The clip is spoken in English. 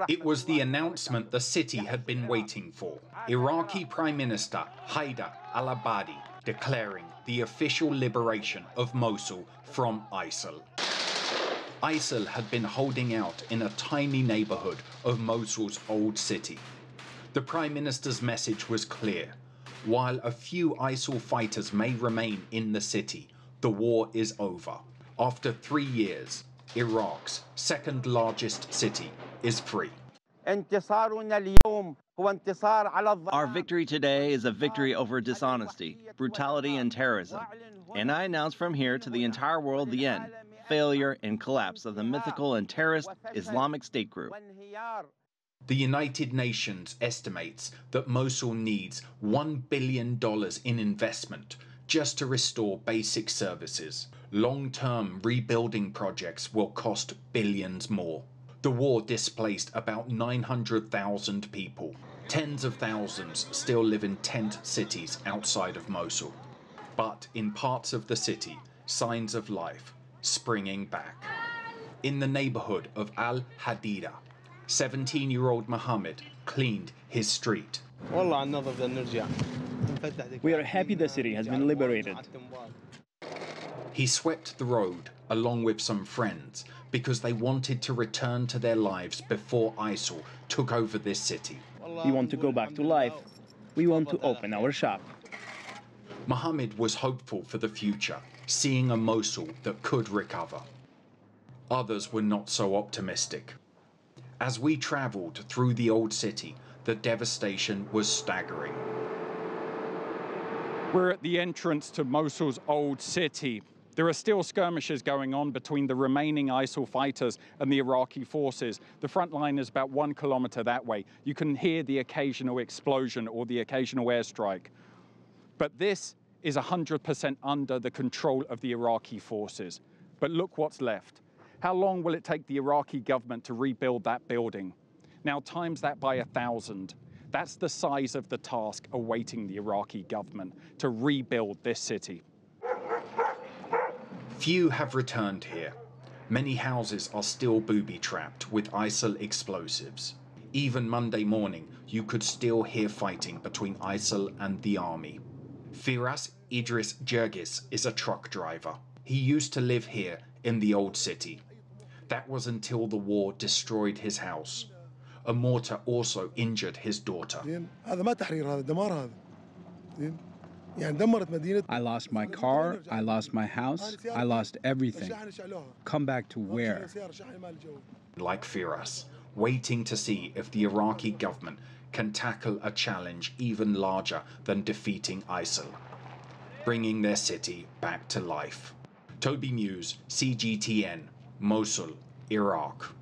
It was the announcement the city had been waiting for. Iraqi Prime Minister Haider al-Abadi declaring the official liberation of Mosul from ISIL. ISIL had been holding out in a tiny neighborhood of Mosul's old city. The Prime Minister's message was clear. While a few ISIL fighters may remain in the city, the war is over. After 3 years, Iraq's second largest city is free. Our victory today is a victory over dishonesty, brutality, and terrorism. And I announce from here to the entire world the end, failure, and collapse of the mythical and terrorist Islamic State group. The United Nations estimates that Mosul needs $1 billion in investment just to restore basic services. Long-term rebuilding projects will cost billions more. The war displaced about 900,000 people. Tens of thousands still live in tent cities outside of Mosul. But in parts of the city, signs of life springing back. In the neighborhood of al-Hadida, 17-year-old Mohammed cleaned his street. We are happy the city has been liberated. He swept the road along with some friends because they wanted to return to their lives before ISIL took over this city. We want to go back to life. We want to open our shop. Mohammed was hopeful for the future, seeing a Mosul that could recover. Others were not so optimistic. As we traveled through the old city, the devastation was staggering. We're at the entrance to Mosul's old city. There are still skirmishes going on between the remaining ISIL fighters and the Iraqi forces. The front line is about 1 kilometer that way. You can hear the occasional explosion or the occasional airstrike. But this is 100% under the control of the Iraqi forces. But look what's left. How long will it take the Iraqi government to rebuild that building? Now times that by 1,000. That's the size of the task awaiting the Iraqi government to rebuild this city. Few have returned here. Many houses are still booby-trapped with ISIL explosives. Even Monday morning, you could still hear fighting between ISIL and the army. Firas Idris Jergis is a truck driver. He used to live here in the old city. That was until the war destroyed his house. A mortar also injured his daughter. I lost my car, I lost my house, I lost everything. Come back to where? Like Firas, waiting to see if the Iraqi government can tackle a challenge even larger than defeating ISIL, bringing their city back to life. Toby Muse, CGTN, Mosul, Iraq.